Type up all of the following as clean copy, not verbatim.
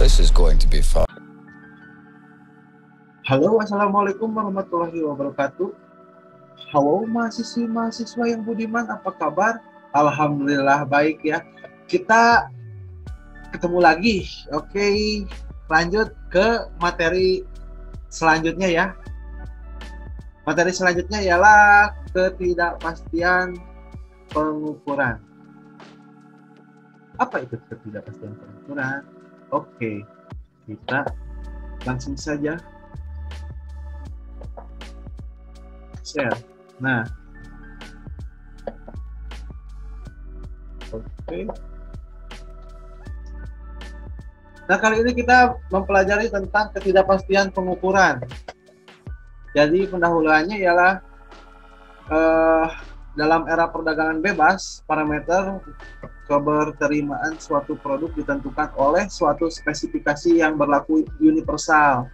This is going to be fun. Halo, assalamualaikum warahmatullahi wabarakatuh. Halo mahasiswa yang budiman, apa kabar? Alhamdulillah baik ya. Kita ketemu lagi. Oke, lanjut ke materi selanjutnya ya. Materi selanjutnya ialah ketidakpastian pengukuran. Apa itu ketidakpastian pengukuran? Oke, kita langsung saja share. Nah, oke. Nah, kali ini kita mempelajari tentang ketidakpastian pengukuran. Jadi pendahuluannya ialah dalam era perdagangan bebas, parameter keberterimaan suatu produk ditentukan oleh suatu spesifikasi yang berlaku universal.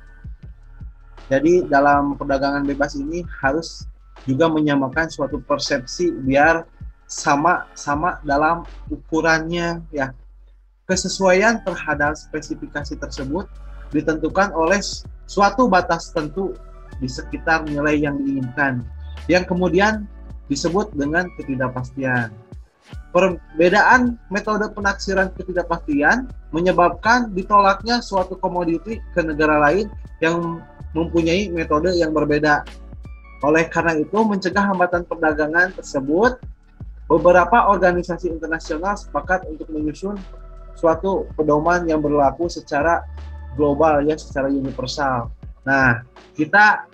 Jadi dalam perdagangan bebas ini harus juga menyamakan suatu persepsi biar sama dalam ukurannya ya. Kesesuaian terhadap spesifikasi tersebut ditentukan oleh suatu batas tentu di sekitar nilai yang diinginkan, yang kemudian disebut dengan ketidakpastian. Perbedaan metode penaksiran ketidakpastian menyebabkan ditolaknya suatu komoditi ke negara lain yang mempunyai metode yang berbeda. Oleh karena itu, mencegah hambatan perdagangan tersebut, beberapa organisasi internasional sepakat untuk menyusun suatu pedoman yang berlaku secara global ya, secara universal. Nah, kita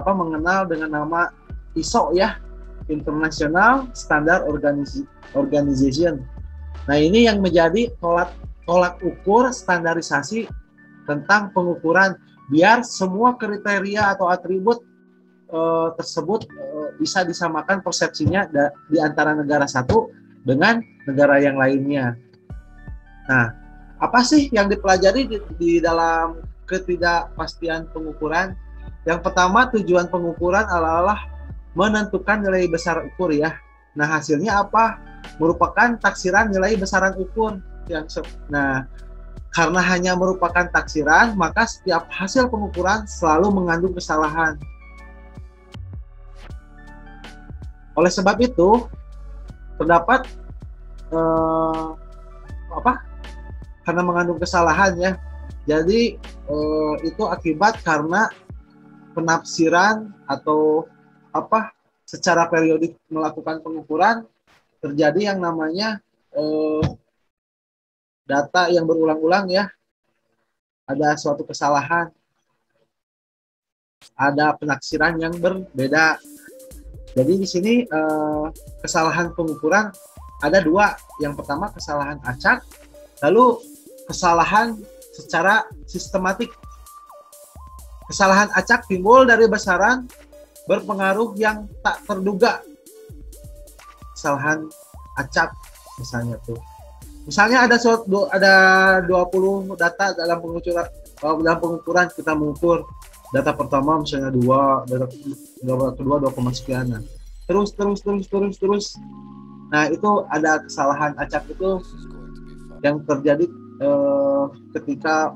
mengenal dengan nama ISO ya, International Standard Organization. Nah, ini yang menjadi tolak ukur standarisasi tentang pengukuran biar semua kriteria atau atribut tersebut bisa disamakan persepsinya di antara negara satu dengan negara yang lainnya. Nah, apa sih yang dipelajari di dalam ketidakpastian pengukuran? Yang pertama, tujuan pengukuran adalah menentukan nilai besar ukur ya. Nah, hasilnya apa? Merupakan taksiran nilai besaran ukur. Nah, karena hanya merupakan taksiran, maka setiap hasil pengukuran selalu mengandung kesalahan. Oleh sebab itu, terdapat karena mengandung kesalahan ya. Jadi itu akibat karena penafsiran atau secara periodik melakukan pengukuran terjadi yang namanya data yang berulang-ulang ya, ada suatu kesalahan, ada penaksiran yang berbeda. Jadi di sini kesalahan pengukuran ada dua. Yang pertama kesalahan acak, lalu kesalahan secara sistematik. Kesalahan acak timbul dari besaran berpengaruh yang tak terduga. Kesalahan acak misalnya tuh. Misalnya ada 20 data dalam pengukuran kita mengukur. Data pertama misalnya 2, data kedua 2, sekian. Terus. Nah, itu ada kesalahan acak itu yang terjadi ketika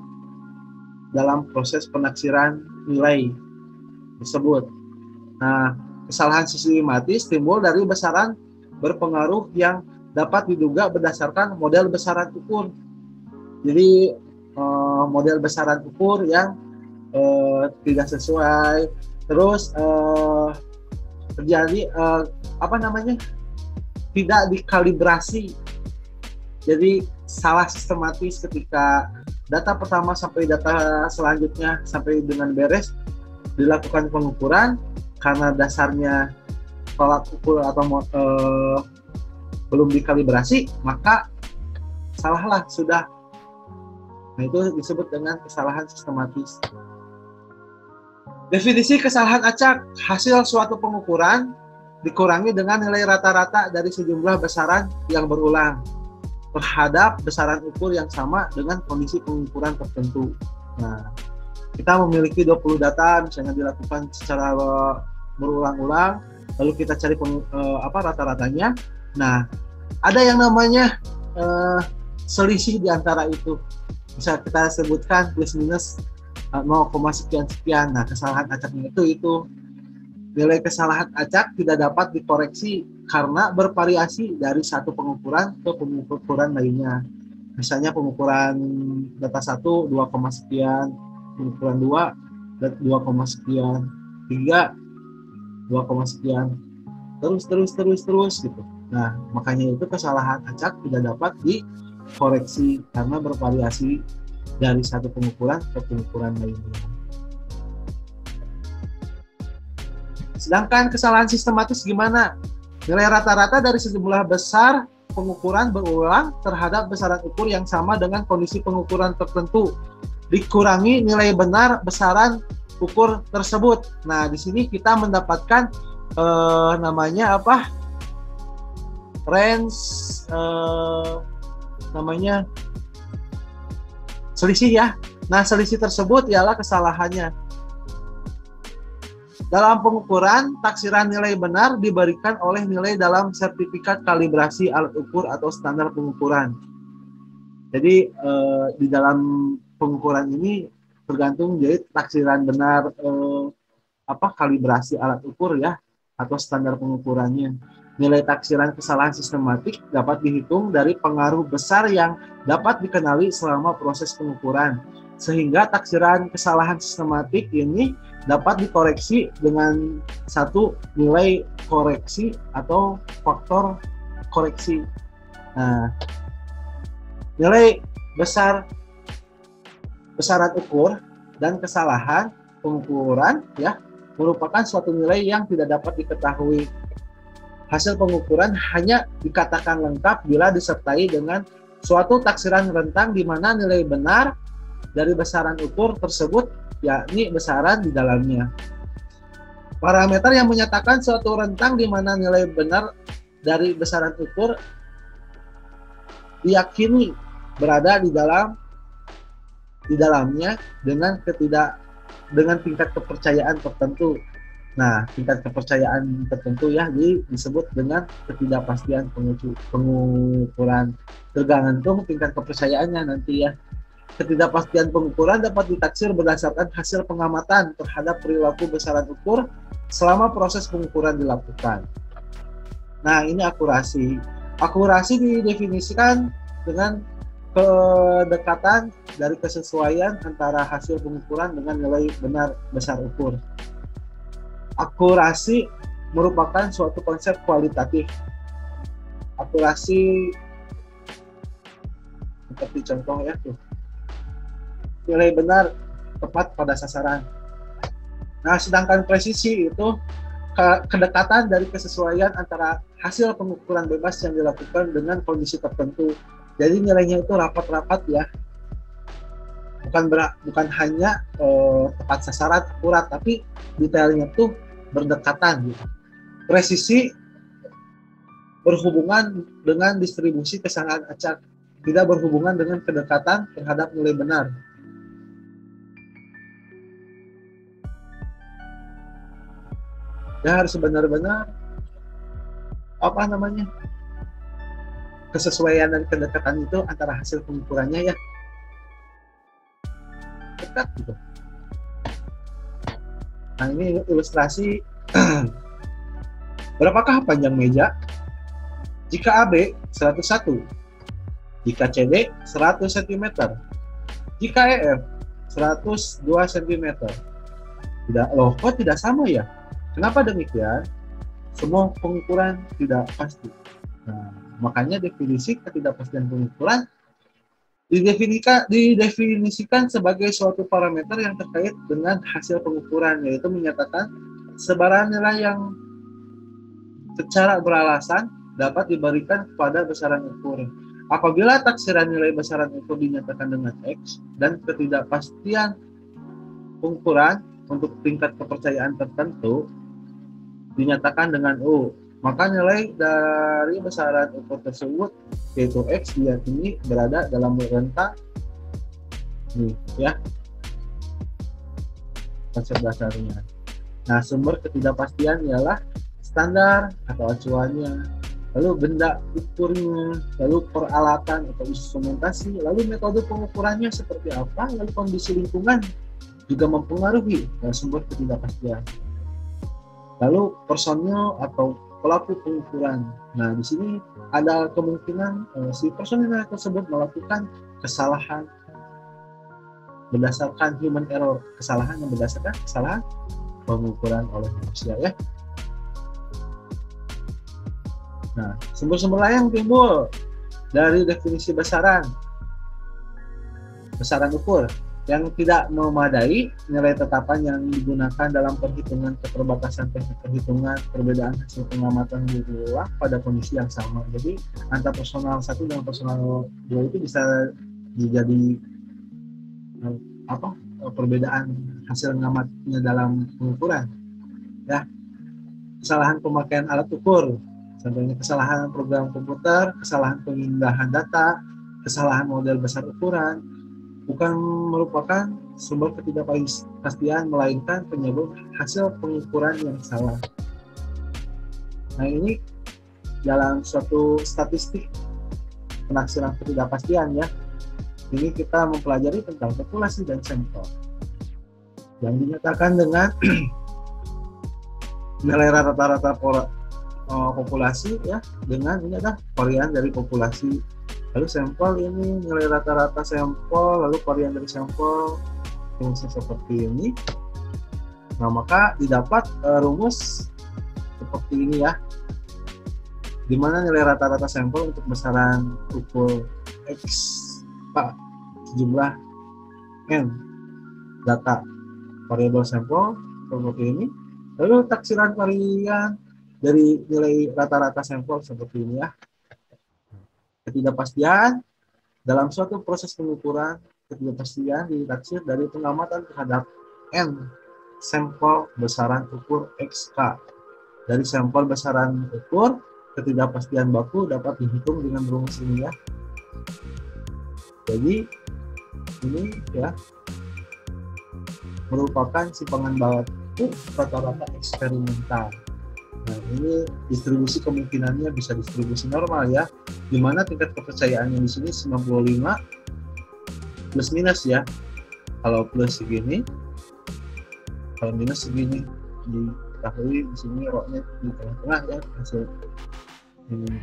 dalam proses penaksiran nilai tersebut. Nah, kesalahan sistematis timbul dari besaran berpengaruh yang dapat diduga berdasarkan model besaran ukur. Jadi model besaran ukur yang tidak sesuai, terus terjadi tidak dikalibrasi. Jadi salah sistematis ketika data pertama sampai data selanjutnya sampai dengan beres dilakukan pengukuran. Karena dasarnya tolak ukur atau belum dikalibrasi, maka salahlah sudah. Nah, itu disebut dengan kesalahan sistematis. Definisi kesalahan acak, hasil suatu pengukuran dikurangi dengan nilai rata-rata dari sejumlah besaran yang berulang terhadap besaran ukur yang sama dengan kondisi pengukuran tertentu. Nah, kita memiliki 20 data misalnya dilakukan secara berulang-ulang, lalu kita cari rata-ratanya. Nah, ada yang namanya selisih di antara itu. Bisa kita sebutkan plus minus 0, sekian. Nah, kesalahan acaknya itu nilai kesalahan acak tidak dapat dikoreksi karena bervariasi dari satu pengukuran ke pengukuran lainnya. Misalnya pengukuran data 1 2, sekian, pengukuran 2 2, sekian, 3 2, sekian, terus gitu. Nah, makanya itu kesalahan acak tidak dapat dikoreksi karena bervariasi dari satu pengukuran ke pengukuran lainnya. Sedangkan kesalahan sistematis gimana? Nilai rata-rata dari sejumlah besar pengukuran berulang terhadap besaran ukur yang sama dengan kondisi pengukuran tertentu dikurangi nilai benar besaran ukur tersebut. Nah, di sini kita mendapatkan namanya apa? Range namanya selisih ya. Nah, selisih tersebut ialah kesalahannya. Dalam pengukuran, taksiran nilai benar diberikan oleh nilai dalam sertifikat kalibrasi alat ukur atau standar pengukuran. Jadi di dalam pengukuran ini tergantung jadi taksiran benar kalibrasi alat ukur ya atau standar pengukurannya. Nilai taksiran kesalahan sistematik dapat dihitung dari pengaruh besar yang dapat dikenali selama proses pengukuran. Sehingga taksiran kesalahan sistematik ini dapat dikoreksi dengan satu nilai koreksi atau faktor koreksi. Nah, nilai besaran ukur dan kesalahan pengukuran ya merupakan suatu nilai yang tidak dapat diketahui. Hasil pengukuran hanya dikatakan lengkap bila disertai dengan suatu taksiran rentang di mana nilai benar dari besaran ukur tersebut yakni besaran di dalamnya. Parameter yang menyatakan suatu rentang di mana nilai benar dari besaran ukur diyakini berada di dalamnya dengan tingkat kepercayaan tertentu. Nah, tingkat kepercayaan tertentu ya disebut dengan ketidakpastian pengukuran. Tergantung tingkat kepercayaannya nanti ya. Ketidakpastian pengukuran dapat ditaksir berdasarkan hasil pengamatan terhadap perilaku besaran ukur selama proses pengukuran dilakukan. Nah, ini akurasi. Akurasi didefinisikan dengan kedekatan dari kesesuaian antara hasil pengukuran dengan nilai benar besar ukur. Akurasi merupakan suatu konsep kualitatif. Akurasi seperti contoh ya tuh. Nilai benar tepat pada sasaran. Nah, sedangkan presisi itu kedekatan dari kesesuaian antara hasil pengukuran bebas yang dilakukan dengan kondisi tertentu. Jadi nilainya itu rapat-rapat ya. Bukan hanya tepat sasaran akurat, tapi detailnya tuh berdekatan gitu. Presisi berhubungan dengan distribusi kesalahan acak, tidak berhubungan dengan kedekatan terhadap nilai benar. Ya, harus benar-benar kesesuaian dan kedekatan itu antara hasil pengukurannya ya dekat gitu. Nah, ini ilustrasi berapakah panjang meja jika AB 101, jika CD 100 cm, jika EF 102 cm. Kok tidak sama ya? Kenapa demikian? Semua pengukuran tidak pasti. Nah, makanya definisi ketidakpastian pengukuran didefinisikan sebagai suatu parameter yang terkait dengan hasil pengukuran, yaitu menyatakan sebaran nilai yang secara beralasan dapat diberikan kepada besaran ukur. Apabila taksiran nilai besaran ukur dinyatakan dengan X dan ketidakpastian pengukuran untuk tingkat kepercayaan tertentu dinyatakan dengan U, maka nilai dari besaran ukur tersebut yaitu X diyakini berada dalam rentang nih ya konsep dasarnya. Nah, sumber ketidakpastian ialah standar atau acuannya, lalu benda ukurnya, lalu peralatan atau instrumentasi, lalu metode pengukurannya seperti apa, lalu kondisi lingkungan juga mempengaruhi sumber ketidakpastian. Lalu personil atau pelaku pengukuran. Nah, di sini ada kemungkinan si personil tersebut melakukan kesalahan berdasarkan human error, kesalahan yang berdasarkan kesalahan pengukuran oleh manusia ya. Nah, sumber-sumber lain yang timbul dari definisi besaran ukur yang tidak memadai, nilai tetapan yang digunakan dalam perhitungan keterbatasan teknik perhitungan, perbedaan hasil pengamatan berulang pada kondisi yang sama. Jadi antara personal 1 dan personal 2 itu bisa jadi perbedaan hasil pengamatnya dalam pengukuran ya. Kesalahan pemakaian alat ukur, contohnya kesalahan program komputer, kesalahan pemindahan data, kesalahan model besar ukuran, bukan merupakan sumber ketidakpastian, melainkan penyebab hasil pengukuran yang salah. Nah, ini dalam suatu statistik penaksiran ketidakpastian ya. Ini kita mempelajari tentang populasi dan sampel yang dinyatakan dengan nilai rata-rata populasi ya, dengan ini adalah varian dari populasi. Lalu sampel ini nilai rata-rata sampel, lalu varian dari sampel seperti ini. Nah, maka didapat rumus seperti ini ya, di mana nilai rata-rata sampel untuk besaran ukur X jumlah N data variabel sampel seperti ini. Lalu taksiran varian dari nilai rata-rata sampel seperti ini ya. Ketidakpastian dalam suatu proses pengukuran, ketidakpastian ditaksir dari pengamatan terhadap N sampel besaran ukur XK. Dari sampel besaran ukur, ketidakpastian baku dapat dihitung dengan rumus ini ya. Jadi ini ya merupakan simpangan baku rata-rata eksperimental. Nah, ini distribusi kemungkinannya bisa distribusi normal ya, di mana tingkat kepercayaannya di sini 95 plus minus ya. Kalau plus segini, kalau minus segini. Diketahui di sini roknya di tengah-tengah ya, hasil ini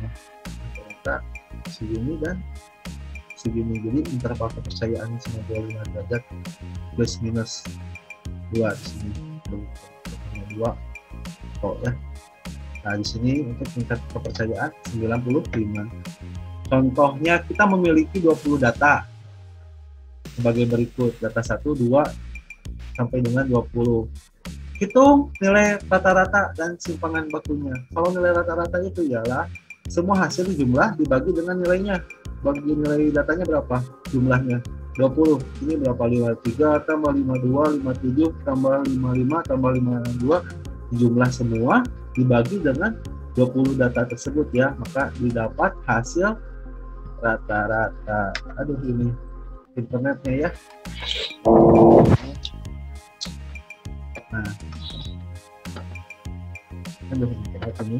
rata segini dan segini. Jadi interval kepercayaannya 95 derajat plus minus 2 di sini 2 ya. Nah, di sini untuk tingkat kepercayaan 95. Contohnya kita memiliki 20 data sebagai berikut. Data 1, 2 sampai dengan 20. Hitung nilai rata-rata dan simpangan bakunya. Kalau nilai rata-rata itu ialah semua hasil jumlah dibagi dengan nilainya. Bagi nilai datanya berapa? Jumlahnya 20. Ini berapa? 53 tambah 52, 57 tambah 55 tambah 52. Jumlah semua dibagi dengan 20 data tersebut ya. Maka didapat hasil rata-rata. Aduh, ini internetnya ya. Nah, aduh, internet ini.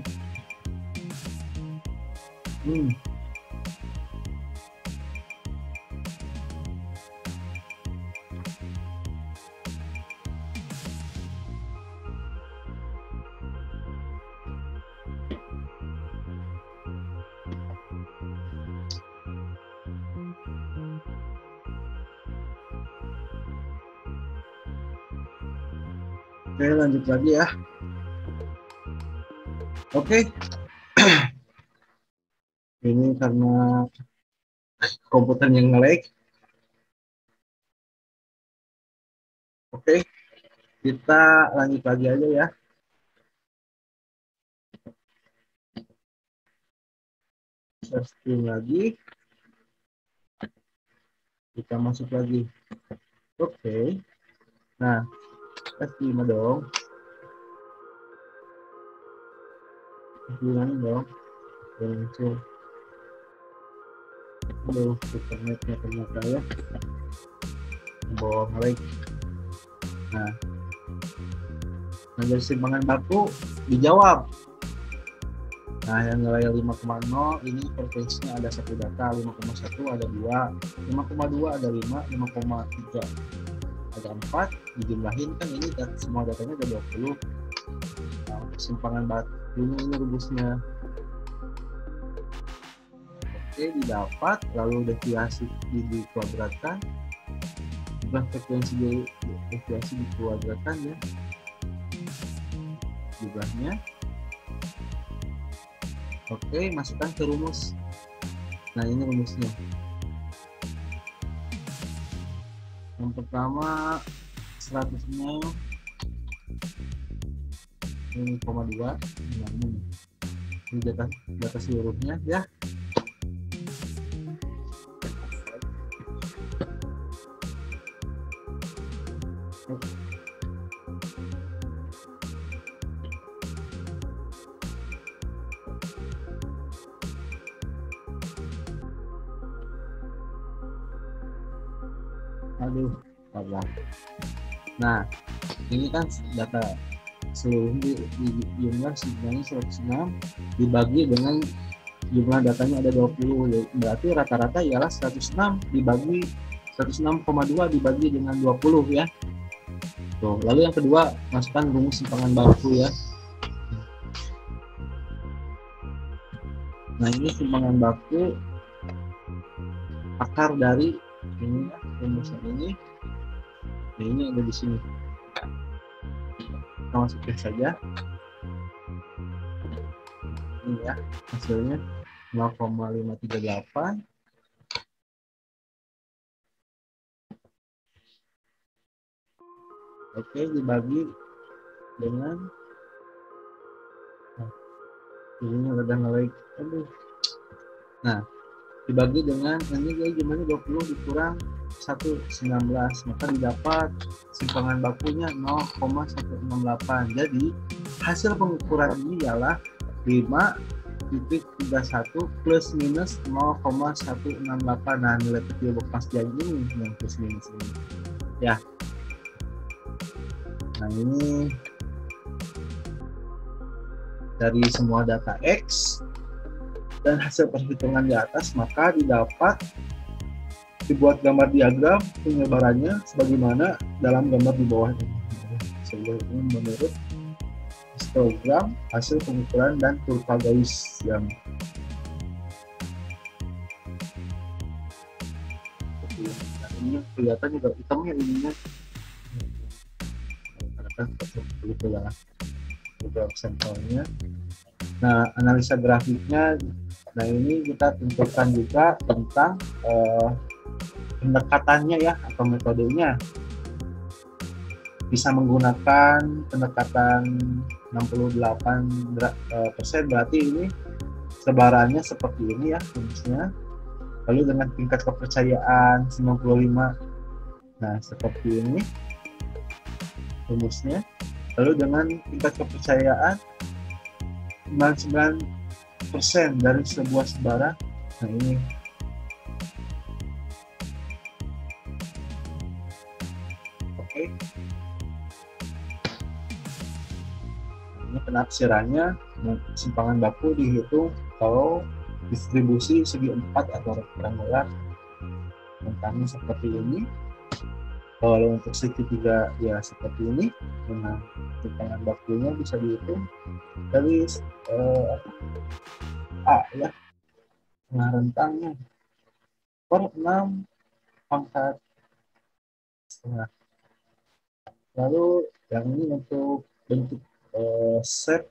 Oke, lanjut lagi ya. Oke. Ini karena komputer yang nge-lag. Oke. Kita lanjut lagi aja ya. Stream lagi, kita masuk lagi. Oke. Nah, F5 dong. Gimana dong? Muncul. Aduh, internetnya ternyata ya. Bohong lagi. Nah, dari simpangan baku dijawab. Nah, yang nilai 5,0 ini frekuensinya ada satu data, 5,1 ada 2, 5,2 ada 5, 5,3 ada 4, dijumlahin kan ini semua datanya ada 20. Nah, untuk simpangan bakunya ini rumusnya. Oke, didapat, lalu deviasi dikuadratkan, jumlah frekuensi deviasi dikuadratkan ya, jumlahnya. Oke, masukkan ke rumus. Nah, ini rumusnya. Yang pertama 100-nya 1,2. Ini data seluruhnya ya. Aduh, apa? Nah, ini kan data seluruh di jumlah sebenarnya 106 dibagi dengan jumlah datanya ada 20, berarti rata-rata ialah 106 dibagi 106,2 dibagi dengan 20 ya. Tuh, lalu yang kedua masukkan rumus simpangan baku ya. Nah, ini simpangan baku akar dari ini rumusnya ini. Nah, ini ada di sini. Kita masukin saja. Ini ya hasilnya 0,538. Oke, dibagi dengan ini ada nilai. Aduh. Nah, dibagi dengan ini dia jumlahnya 20 dikurang 119, maka didapat simpangan bakunya 0,168. Jadi hasil pengukuran ini ialah 5,31 plus minus 0,168. Nah, nilai kecil bekas jadi ini yang plus minus ini ya. Nah, ini dari semua data X dan hasil perhitungan di atas, maka dibuat gambar diagram penyebarannya sebagaimana dalam gambar di bawah ini. Sebelum menurut histogram hasil pengukuran dan kurva Gaussian. Nah, ini kelihatan juga hitamnya ininya. Kan seperti itu lah beberapa sampelnya. Nah, analisa grafiknya, nah ini kita tentukan juga tentang pendekatannya ya atau metodenya. Bisa menggunakan pendekatan 68%, berarti ini sebarannya seperti ini ya rumusnya. Lalu dengan tingkat kepercayaan 95, nah seperti ini rumusnya. Lalu dengan tingkat kepercayaan 99% dari sebuah sebaran. Nah, ini oke. Ini penafsirannya simpangan baku dihitung kalau distribusi segi 4 atau rektangular bentangnya seperti ini. Kalau untuk segitiga ya seperti ini. Dengan simpangan bakunya bisa dihitung dari A ya, nah rentangnya per 6 pangkat setengah. Lalu yang ini untuk bentuk set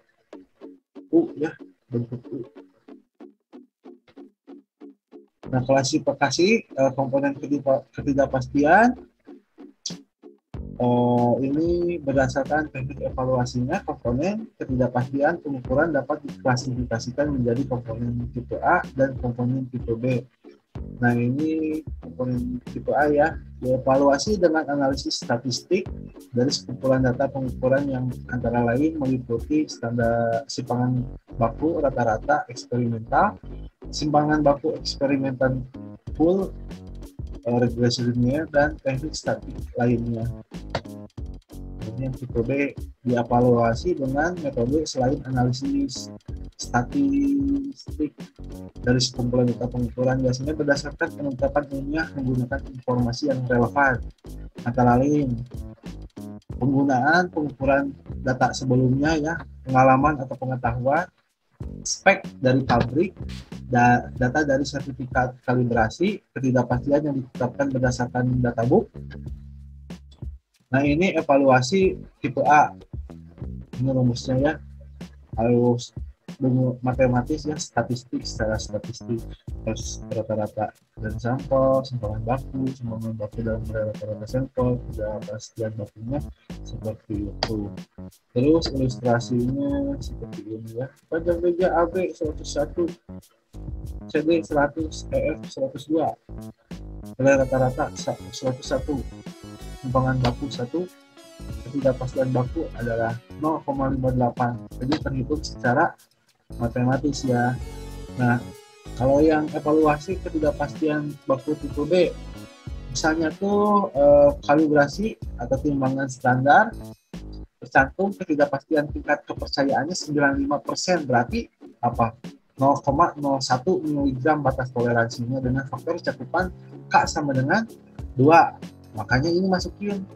U ya, bentuk U. Nah, klasifikasi komponen ketidakpastian Ini berdasarkan teknik evaluasinya, komponen ketidakpastian pengukuran dapat diklasifikasikan menjadi komponen tipe A dan komponen tipe B. Nah, ini komponen tipe A ya, dievaluasi dengan analisis statistik dari sekumpulan data pengukuran yang antara lain meliputi standar simpangan baku rata-rata eksperimental, simpangan baku eksperimental full, regresi linear, dan teknik statik lainnya. Yang tipe B dievaluasi dengan metode selain analisis statistik dari sekumpulan data pengukuran, biasanya berdasarkan penetapan ilmiah menggunakan informasi yang relevan, antara lain penggunaan pengukuran data sebelumnya ya, pengalaman atau pengetahuan, spek dari pabrik, data dari sertifikat kalibrasi, ketidakpastian yang ditetapkan berdasarkan databook. Nah, ini evaluasi tipe A. Ini rumusnya ya, harus matematis ya, statistik secara statistik, terus rata-rata dan sampel, simpangan baku dalam rata-rata sampel, ketidakpastian bakunya seperti itu. Terus ilustrasinya seperti ini ya, panjang meja AB 101, CD 100, EF 102, rata-rata 101, simpangan baku 1, ketidakpastian baku adalah 0,58. Jadi terhitung secara matematis ya. Nah, kalau yang evaluasi ketidakpastian baku tipe B, misalnya tuh kalibrasi atau timbangan standar tercantum ketidakpastian tingkat kepercayaannya 95%, berarti apa? 0,01 mg batas toleransinya dengan faktor cakupan K sama dengan 2. Makanya ini masukin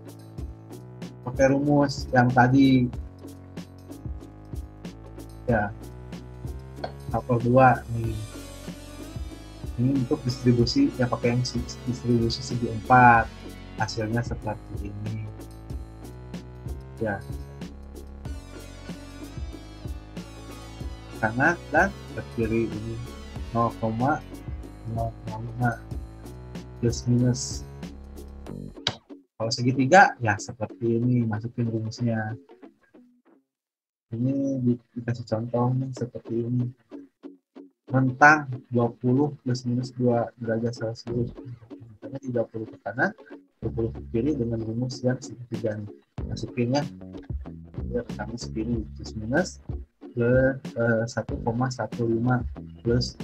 pakai rumus yang tadi ya, faktor 2 nih. Ini untuk distribusi ya, pakai yang distribusi segi 4, hasilnya seperti ini ya, kanan dan ke kiri ini 0,05 plus minus. Kalau segitiga ya seperti ini, masukin rumusnya. Ini dikasih contoh nih seperti ini. Rentang 20 plus minus 2 derajat Celcius. Makanya 30 ke kanan, 20 ke kiri dengan rumus yang segitiga nih. Masukinnya ya, kami segini plus minus plus 1,15 plus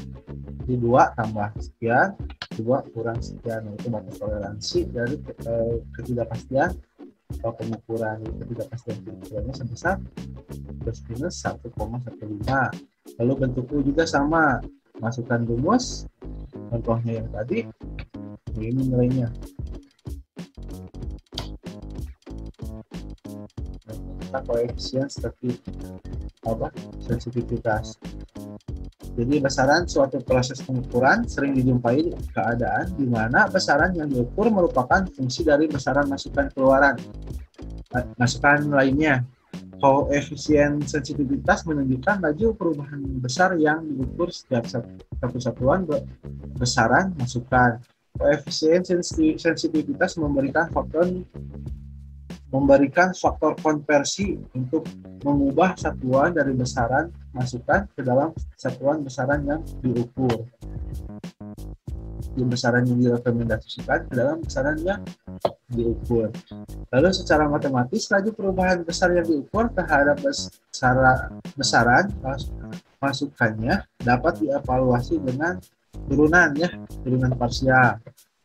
2 tambah sekian, 2 kurang sekian, itu batas toleransi dari ketidakpastian atau pengukuran. Ketidakpastian pengukurannya sebesar plus minus 1,15. Lalu bentuk U juga sama, masukkan rumus contohnya yang tadi, ini nilainya. Kita koefisien sensitivitas. Jadi besaran suatu proses pengukuran sering dijumpai keadaan di mana besaran yang diukur merupakan fungsi dari besaran masukan keluaran. Masukan lainnya, koefisien sensitivitas menunjukkan laju perubahan besar yang diukur setiap satu satuan besaran masukan. Koefisien sensitivitas memberikan faktor konversi untuk mengubah satuan dari besaran masukan ke dalam satuan besaran yang diukur. Di besaran yang direkomendasikan ke dalam besaran yang diukur. Lalu secara matematis, laju perubahan besar yang diukur terhadap besaran masukannya dapat dievaluasi dengan turunan parsial.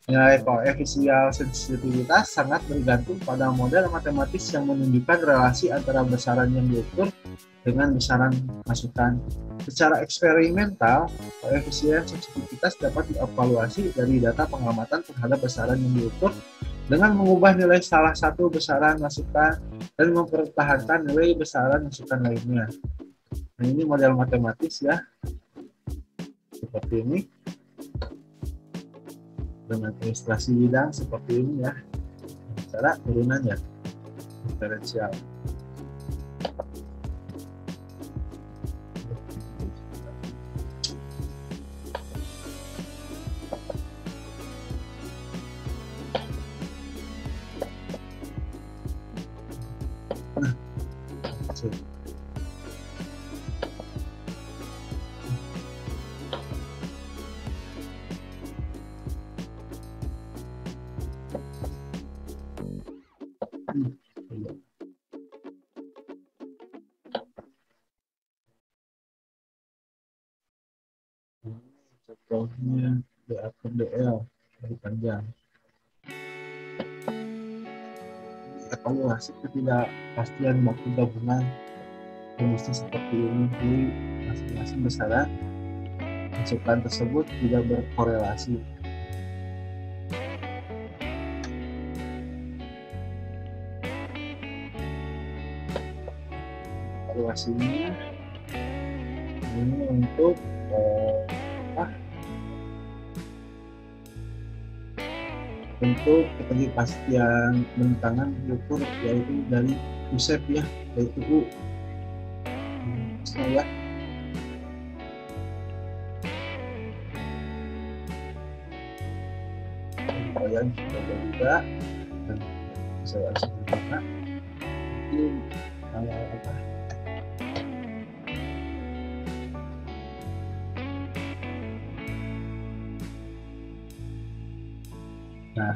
Nilai koefisien sensitivitas sangat bergantung pada model matematis yang menunjukkan relasi antara besaran yang diukur dengan besaran masukan. Secara eksperimental, koefisien sensitivitas dapat dievaluasi dari data pengamatan terhadap besaran yang diukur dengan mengubah nilai salah satu besaran masukan dan mempertahankan nilai besaran masukan lainnya. Nah, ini model matematis ya, seperti ini. Dengan ilustrasi bidang seperti ini ya, cara turunannya diferensial. Contohnya DA per DL dari panjang. Evaluasi ketidakpastian waktu gabungan rumusnya seperti ini. Jadi masing-masing besaran masukan tersebut tidak berkorelasi. Evaluasinya ini untuk untuk ketidakpastian bentangan diukur yaitu dari USEP ya, yaitu U. Ya. Kalian coba juga dan saya sebutkan mungkin apa? Nah,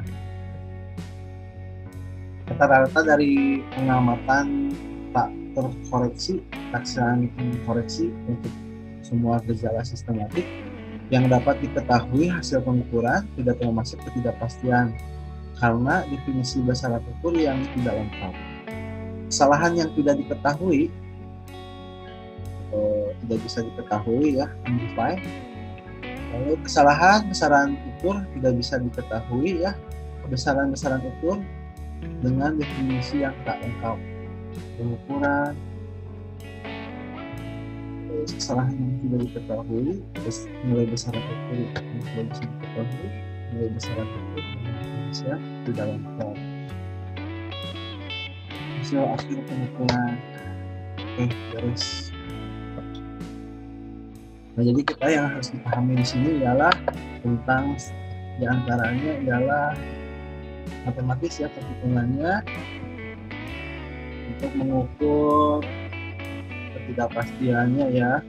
rata-rata dari pengamatan tak terkoreksi, taksaan koreksi untuk semua gejala sistematik yang dapat diketahui hasil pengukuran tidak termasuk ketidakpastian karena definisi besaran ukur yang tidak lengkap. Kesalahan yang tidak diketahui tidak bisa diketahui ya, undefined. Lalu kesalahan besaran ukur tidak bisa diketahui ya, besaran-besaran ukur dengan definisi yang tak lengkap. Pengukuran, kesalahan yang tidak diketahui, nilai besaran ukur yang tidak bisa diketahui, nilai besaran ukur dengan definisi yang tidak lengkap. Hasil akhir pengukuran, oke, beres. Nah, jadi kita yang harus dipahami di sini ialah tentang diantaranya ialah matematis ya, perhitungannya untuk mengukur ketidakpastiannya ya.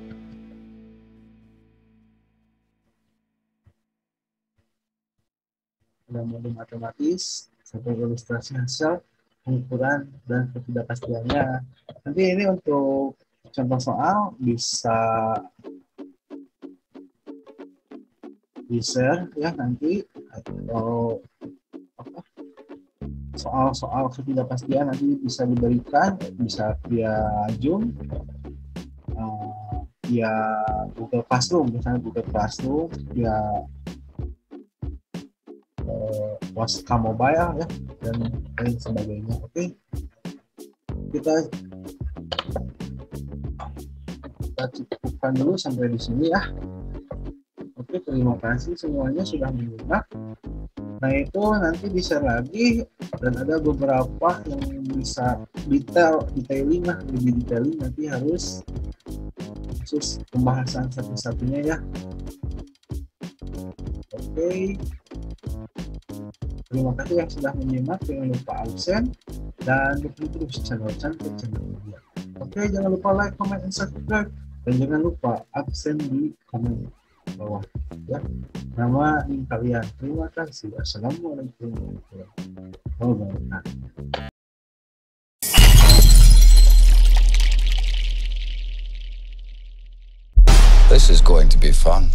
Ada modul matematis sampai ilustrasi hasil pengukuran dan ketidakpastiannya. Nanti ini untuk contoh soal bisa di-share ya nanti, atau soal-soal ketidakpastian nanti bisa diberikan, bisa via Zoom, via Google Classroom, misalnya Google Classroom, via Waska Mobile ya, dan lain sebagainya. Oke, kita cukupkan dulu sampai di sini ya. Oke, terima kasih semuanya sudah menyimak. Nah, itu nanti di-share lagi dan ada beberapa yang bisa detailing lah, lebih detailing nanti harus khusus pembahasan satu-satunya ya. Oke. Terima kasih yang sudah menyimak, jangan lupa absen dan dukung terus channel media. Oke, jangan lupa like, comment, dan subscribe, dan jangan lupa absen di komen bawah ya nama link kalian. Terima kasih. Assalamualaikum warahmatullahi wabarakatuh. This is going to be fun.